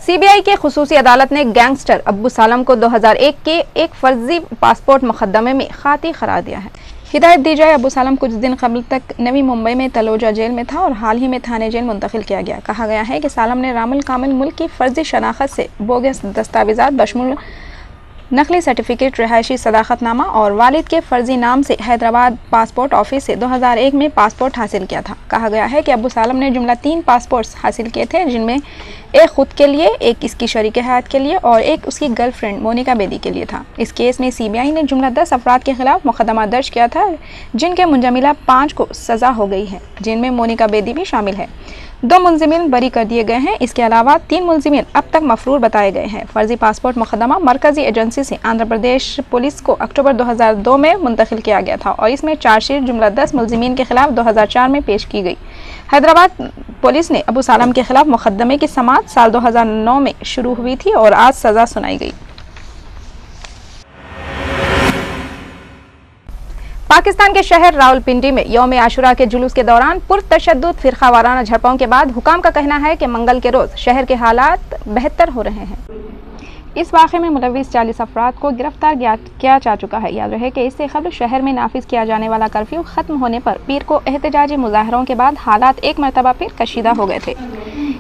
CBI के खुसूसी अदालत ने गैंगस्टर अब्बू सालम को 2001 के एक फर्जी पासपोर्ट मुकदमे में खाती करार दिया है। हिदायत दी जाए, अब्बू सालम कुछ दिन कबल तक नवी मुंबई में तलोजा जेल में था और हाल ही में थाने जेल मुंतकिल किया गया। कहा गया है कि सालम ने रामुल कामिल मुल्क की फर्जी शनाख्त से बोगस दस्तावेजात बशमुल नकली सर्टिफिकेट, रिहायशी सदाकतनामा और वालिद के फर्जी नाम से हैदराबाद पासपोर्ट ऑफिस से 2001 में पासपोर्ट हासिल किया था। कहा गया है कि अब्बू सालम ने जुमला 3 पासपोर्ट्स हासिल किए थे, जिनमें एक खुद के लिए, एक इसकी शरीक हयात के लिए और एक उसकी गर्लफ्रेंड मोनिका बेदी के लिए था। इस केस में सीबीआई ने जुमला 10 अफराद के खिलाफ मुकदमा दर्ज किया था, जिनके मुंजमिला 5 को सजा हो गई है, जिनमें मोनिका बेदी भी शामिल है। 2 मुलजिमीन बरी कर दिए गए हैं। इसके अलावा 3 मुलजिमीन अब तक मफरूर बताए गए हैं। फर्जी पासपोर्ट मुकदमा मरकजी एजेंसी से आंध्र प्रदेश पुलिस को अक्टूबर 2002 में मुंतकिल किया गया था और इसमें चार्जशीट जुमला 10 मुलजिमीन के खिलाफ 2004 में पेश की गई। हैदराबाद पुलिस ने अब्बू सालम के खिलाफ मुकदमे की समाअत साल 2009 में शुरू हुई थी और आज सजा सुनाई गई। पाकिस्तान के शहर रावलपिंडी में यौम आशुरा के जुलूस के दौरान पुरतशद्दुद फिरकावाराना झड़पों के बाद हुकाम का कहना है कि मंगल के रोज शहर के हालात बेहतर हो रहे हैं। इस वाक़े में मुलविस 40 अफराद को गिरफ्तार किया जा चुका है। याद रहे कि इससे कबल शहर में नाफिज किया जाने वाला कर्फ्यू ख़त्म होने पर पीर को एहतजाजी मुजाहरों के बाद हालात एक मरतबा फिर कशीदा हो गए थे।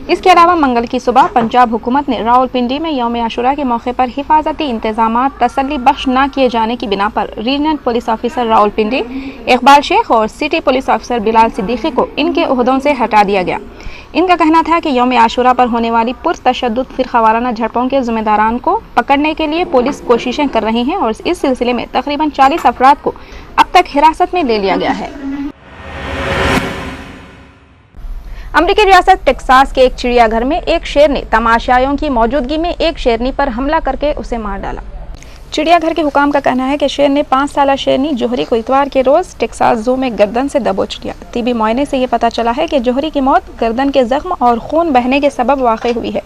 इसके अलावा मंगल की सुबह पंजाब हुकूमत ने रावलपिंडी में यौम आशुरा के मौके पर हिफाजती इंतजामात तसल्ली बख्श न किए जाने की बिना पर regional police officer Rawalpindi Iqbal Sheikh और city police officer Bilal Siddiqui को इनके ओहदों से हटा दिया गया। इनका कहना था कि यौम आशुरा पर होने वाली पुरतशद्दुद फिरकावाराना झड़पों के जिम्मेदारान को पकड़ने के लिए पुलिस कोशिशें कर रही है और इस सिलसिले में तकरीबन 40 अफराद को अब तक हिरासत में ले लिया गया है। अमेरिकी रियासत टेक्सास के एक चिड़ियाघर में एक शेर ने तमाशाइयों की मौजूदगी में एक शेरनी पर हमला करके उसे मार डाला। चिड़ियाघर के हुकाम का कहना है कि शेर ने 5 साला शेरनी जोहरी को इतवार के रोज टेक्सास जू में गर्दन से दबोच लिया। तिबी मुआयने से ये पता चला है कि जोहरी की मौत गर्दन के जख्म और खून बहने के सबब वाक़ हुई है।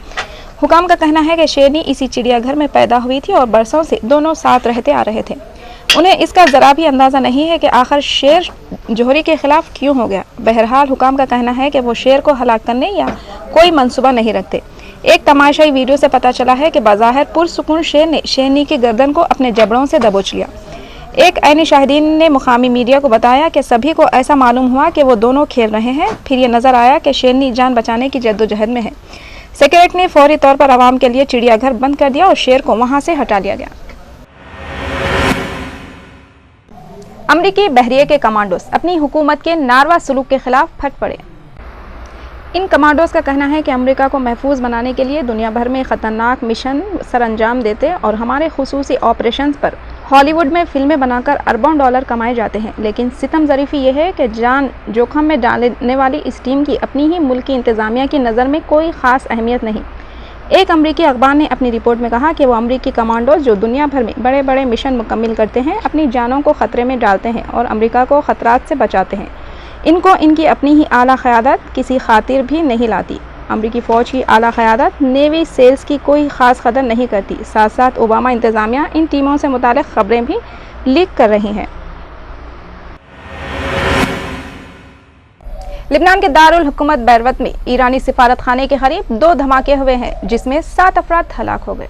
हुकाम का कहना है कि शेरनी इसी चिड़ियाघर में पैदा हुई थी और बरसों से दोनों साथ रहते आ रहे थे। उन्हें इसका ज़रा भी अंदाज़ा नहीं है कि आखिर शेर जोहरी के खिलाफ क्यों हो गया। बहरहाल हुकाम का कहना है कि वो शेर को हलाक करने या कोई मंसूबा नहीं रखते। एक तमाशाई वीडियो से पता चला है कि बाज़ाहिर पुरसुकून शेर ने शेरनी की गर्दन को अपने जबड़ों से दबोच लिया। एक ऐनी शाहिदीन ने मुकामी मीडिया को बताया कि सभी को ऐसा मालूम हुआ कि वो दोनों खेल रहे हैं, फिर ये नज़र आया कि शेरनी जान बचाने की जद्दोजहद में है। सेक्रेटरी ने फौरी तौर पर आवाम के लिए चिड़ियाघर बंद कर दिया और शेर को वहाँ से हटा लिया गया। अमरीकी बहरिये के कमांडोस अपनी हुकूमत के नारवा सलूक के खिलाफ फट पड़े। इन कमांडोस का कहना है कि अमेरिका को महफूज बनाने के लिए दुनिया भर में ख़तरनाक मिशन सरअंजाम देते और हमारे खुसूसी ऑपरेशंस पर हॉलीवुड में फिल्में बनाकर अरबों डॉलर कमाए जाते हैं। लेकिन सितम ज़रीफ़ी यह है कि जान जोखम में डालने वाली इस टीम की अपनी ही मुल्की इंतज़ामिया की नज़र में कोई ख़ास अहमियत नहीं। एक अमरीकी अखबार ने अपनी रिपोर्ट में कहा कि वो अमरीकी कमांडोज जो दुनिया भर में बड़े बड़े मिशन मुकम्मिल करते हैं, अपनी जानों को ख़तरे में डालते हैं और अमरीका को ख़तरात से बचाते हैं। इनको इनकी अपनी ही आला क़यादत किसी खातिर भी नहीं लाती। अमरीकी फ़ौज की आला क़यादत नेवी सेल्स की कोई ख़ास कदर नहीं करती। साथ साथ ओबामा इंतज़ामिया इन टीमों से मुताल्लिक़ ख़बरें भी लीक कर रही हैं। लिबनान के दारुल हुकूमत बैरूत में ईरानी सिफारत खाने के करीब 2 धमाके हुए हैं, जिसमें 7 अफराद हलाक हो गए।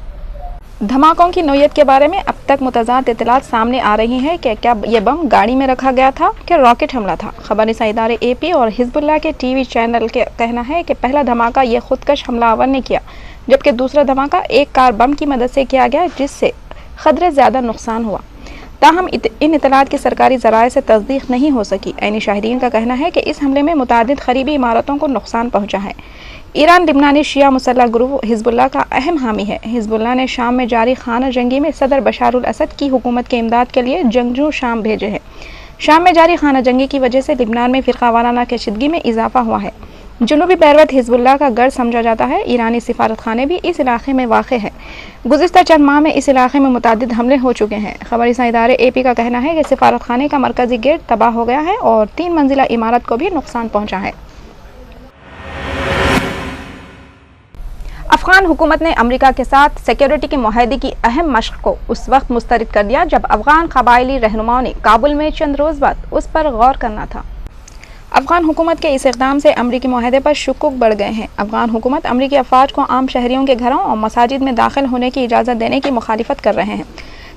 धमाकों की नौयत के बारे में अब तक मुतज़ाद इत्तलात सामने आ रही हैं कि क्या ये बम गाड़ी में रखा गया था कि रॉकेट हमला था। खबररसा इदारे AP और हिजबुल्लाह के TV चैनल के कहना है कि पहला धमाका ये खुदकश हमलावर ने किया, जबकि दूसरा धमाका एक कार बम की मदद से किया गया, जिससे क़दरे ज़्यादा नुकसान हुआ। ताहम इन इत्तलात की सरकारी ज़राए से तस्दीक नहीं हो सकी। ऐनी शाहिदीन का कहना है कि इस हमले में मुतादिद क़रीबी इमारतों को नुकसान पहुँचा है। ईरान लिबनानी शिया मुसल्लह ग्रुप हिजबुल्लाह का अहम हामी है। हिजबुल्लाह ने शाम में जारी खाना जंगी में सदर बशारुल असद की हुकूमत के इमदाद के लिए जंगजू शाम भेजे हैं। शाम में जारी खाना जंगी की वजह से लिबनान में फ़िरकावाराना कशीदगी में इजाफा हुआ है। जनूबी बैरूत हिजबुल्लाह का गढ़ समझा जाता है। ईरानी सिफारत खाने भी इस इलाके में वाक़ है। गुज़िश्ता चंद माह में इस इलाके में मुतादिद हमले हो चुके हैं। खबररसा इदारे AP का कहना है कि सिफारत खाने का मरकज़ी गेट तबाह हो गया है और 3 मंजिला इमारत को भी नुकसान पहुँचा है। अफ़गान हुकूमत ने अमेरिका के साथ सिक्योरिटी के मुआहदे की अहम मश्क को उस वक्त मुस्तरद कर दिया जब अफ़गान क़बायली रहनुमाओं ने काबुल में चंद रोज़ बाद उस पर गौर करना था। अफगान हुकूमत के इस इक़दाम से अमरीकी मुआहदे पर शुक्क बढ़ गए हैं। अफगान हुकूमत अमरीकी अफवाज को आम शहरियों के घरों और मसाजिद में दाखिल होने की इजाज़त देने की मुखालिफत कर रहे हैं।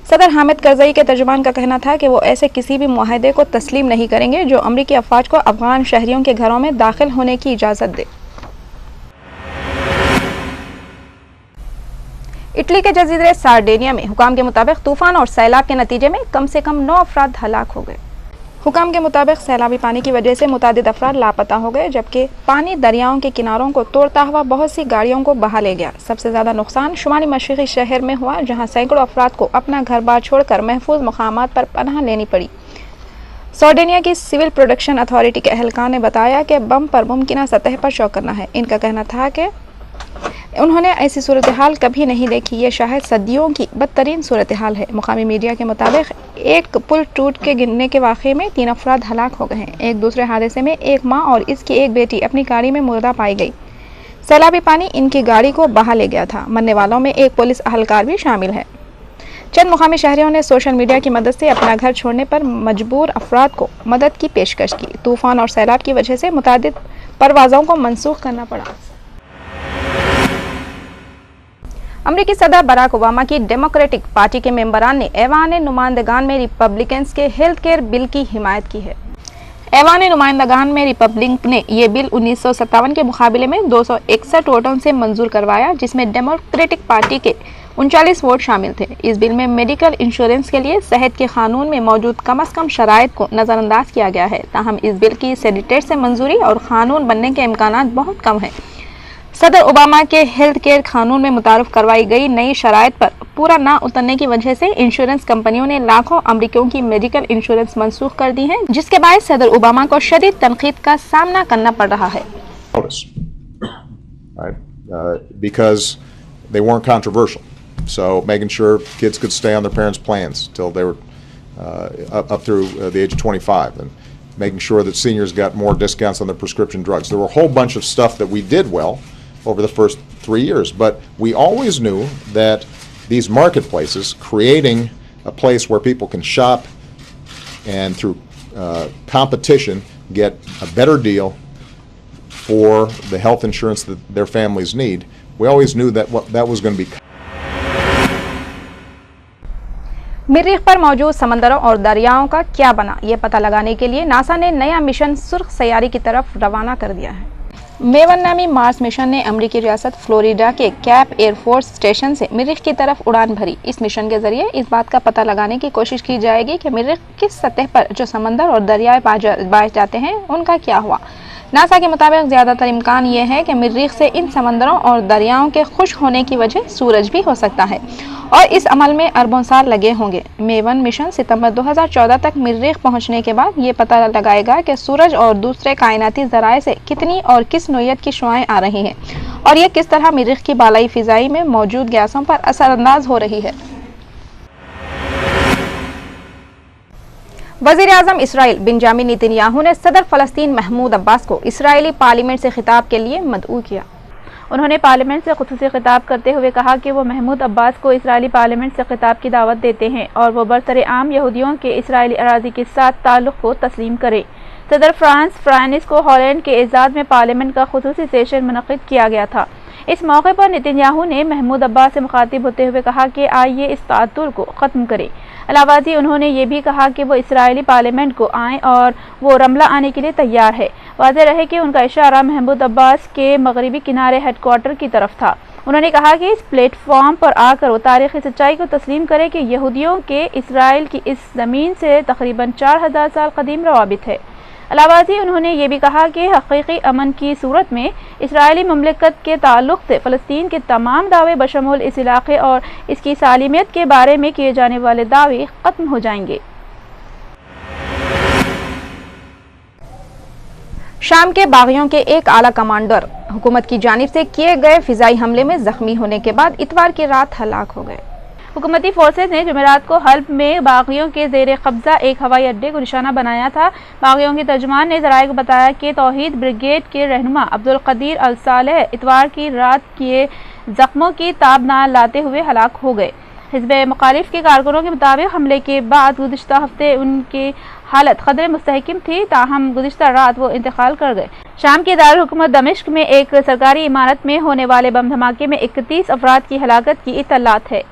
सदर हामिद करज़ई के तर्जुमान का कहना था कि वो ऐसे किसी भी मुआहदे को तस्लीम नहीं करेंगे जो अमरीकी अफवाज को अफगान शहरियों के घरों में दाखिल होने की इजाज़त दे। इटली के जजीरे सार्डिनिया में हुकाम के मुताबिक तूफान और सैलाब के नतीजे में कम से कम 9 अफराद हलाक हो गए। हुकाम के मुताबिक सैलाबी पानी की वजह से मुतादिद अफराद लापता हो गए, जबकि पानी दरियाओं के किनारों को तोड़ता हुआ बहुत सी गाड़ियों को बहा ले गया। सबसे ज़्यादा नुकसान शुमाली मशरिकी शहर में हुआ, जहां सैकड़ों अफराद को अपना घर बार छोड़कर महफूज मकामात पर पनाह लेनी पड़ी। सार्डिनिया की सिविल प्रोटेक्शन अथॉरिटी के अहलकार ने बताया कि बम पर मुमकिन सतह पर शौक करना है। इनका कहना था कि उन्होंने ऐसी सूरत हाल कभी नहीं देखी, ये शायद सदियों की बदतरीन सूरत हाल है। मुकामी मीडिया के मुताबिक एक पुल टूट के गिरने के वाक़े में 3 अफराद हलाक हो गए हैं। एक दूसरे हादसे में एक माँ और इसकी एक बेटी अपनी गाड़ी में मुर्दा पाई गई। सैलाबी पानी इनकी गाड़ी को बहा ले गया था। मरने वालों में एक पुलिस अहलकार भी शामिल है। चंद मुकामी शहरियों ने सोशल मीडिया की मदद से अपना घर छोड़ने पर मजबूर अफराद को मदद की पेशकश की। तूफान और सैलाब की वजह से मुतादिद परवाज़ों को मनसूख करना पड़ा। अमरीकी सदर बराक ओबामा की डेमोक्रेटिक पार्टी के मेंबरान ने ऐवान नुमाइंदगान में रिपब्लिकन्स के हेल्थ केयर बिल की हिमायत की है। ऐवान नुमाइंदगान में रिपब्लिक ने यह बिल 1957 के मुकाबले में 261 वोटों से मंजूर करवाया, जिसमें डेमोक्रेटिक पार्टी के 39 वोट शामिल थे। इस बिल में मेडिकल इंश्योरेंस के लिए सेहत के कानून में मौजूद कम अज़ कम शराइत को नज़रअंदाज किया गया है। ताहम इस बिल की सेनेट से मंजूरी और कानून बनने के इम्कानात बहुत कम हैं। सदर ओबामा के हेल्थ केयर कानून में मुतारफ करवाई गई नई शराइत पर पूरा ना उतरने की वजह से इंश्योरेंस कंपनियों ने लाखों अमरीकियों की मेडिकल इंश्योरेंस मनसूख कर दी है, जिसके बाद सदर ओबामा को शदीद तनकीद का सामना करना पड़ रहा है। Because they weren't controversial, so making sure kids could stay on their parents' plans till they were up through the age of 25, and making sure that seniors got more discounts on their prescription drugs. There were a whole bunch of stuff that we did well over the first 3 years, but we always knew that these marketplaces, creating a place where people can shop and through competition get a better deal for the health insurance that their families need, we always knew that that was going to be. मरीख पर मौजूद समंदरों और दरियाओं का क्या बना, ये पता लगाने के लिए नासा ने नया मिशन सुर्ख सैयारी की तरफ रवाना कर दिया है। मेवन नामी मार्स मिशन ने अमरीकी रियासत फ्लोरिडा के कैप एयरफोर्स स्टेशन से मरीख की तरफ उड़ान भरी। इस मिशन के जरिए इस बात का पता लगाने की कोशिश की जाएगी कि मरीख किस सतह पर जो समंदर और दरियाए पाए जाते हैं उनका क्या हुआ। नासा के मुताबिक ज़्यादातर इम्कान ये है कि मरीख से इन समंदरों और दरियाओं के खुश्क होने की वजह सूरज भी हो सकता है और इस अमल में अरबों साल लगे होंगे। मेवन मिशन सितंबर 2014 तक मरीख पहुंचने के बाद ये पता लगाएगा कि सूरज और दूसरे कायनाती ज़राए से कितनी और किस नोयत की शुआएं आ रही हैं और ये किस तरह मरीख की बालाई फ़िज़ाई में मौजूद गैसों पर असरअंदाज हो रही है। वज़ीर-ए-आज़म इसराइल बेंजामिन नेतन्याहू ने सदर फ़लस्तीन महमूद अब्बास को इसराइली पार्लियामेंट से खिताब के लिए मदऊ किया। उन्होंने पार्लियामेंट से खुसूसी खिताब करते हुए कहा कि वो महमूद अब्बास को इसराइली पार्लियामेंट से खिताब की दावत देते हैं और वो बरसरे-आम यहूदियों के इसराइली अराज़ी के साथ ताल्लुक़ को तस्लीम करें। सदर फ्रांस को हॉलैंड के एजाज़ में पार्लियामेंट का खुसूसी सेशन मुनक़िद किया गया था। इस मौके पर नेतन्याहू ने महमूद अब्बास से मुखातिब होते हुए कहा कि आइए इस ताअत्तुल को ख़त्म करें। अलावाज़ी उन्होंने ये भी कहा कि वो इसराइली पार्लियामेंट को आएँ और वो रमला आने के लिए तैयार है। वाज़ेह रहे कि उनका इशारा महमूद अब्बास के मगरबी किनारे हेडक्वार्टर की तरफ था। उन्होंने कहा कि इस प्लेटफॉर्म पर आकर वो तारीख़ी सच्चाई को तस्लीम करें कि यहूदियों के इसराइल की इस ज़मीन से तकरीबन 4000 साल कदीम रवाबित है। अलावाज़ी उन्होंने ये भी कहा कि हकीकी अमन की सूरत में इसराइली ममलिकत के ताल्लुक़ से फ़लस्तीन के तमाम दावे बशमूल इस इलाक़े और इसकी सालिमियत के बारे में किए जाने वाले दावे ख़त्म हो जाएंगे। शाम के बागियों के एक आला कमांडर हुकूमत की जानिब से किए गए फ़िज़ाई हमले में ज़ख्मी होने के बाद इतवार की रात हलाक हो गए। हुकूमती फोर्सेज ने जुमेरात को हल्ब में बागियों के जेर कब्जा एक हवाई अड्डे को निशाना बनाया था। बागियों के तर्जुमान ने ज़राए को बताया कि तौहीद ब्रिगेड के रहनुमा अब्दुल कदीर अल-सालेह इतवार की रात किए जख्मों की ताब ना लाते हुए हलाक हो गए। हिज़्ब मुखालिफ के कारकुनों के मुताबिक हमले के बाद गुज़िश्ता हफ्ते उनकी हालत खतरे मुस्तहकम थी, ताहम गुज़िश्ता रात वो इंतकाल कर गए। शाम के दारुल हुकूमत दमिश्क में एक सरकारी इमारत में होने वाले बम धमाके में 31 अफराद की हलाकत की इत्तलात है।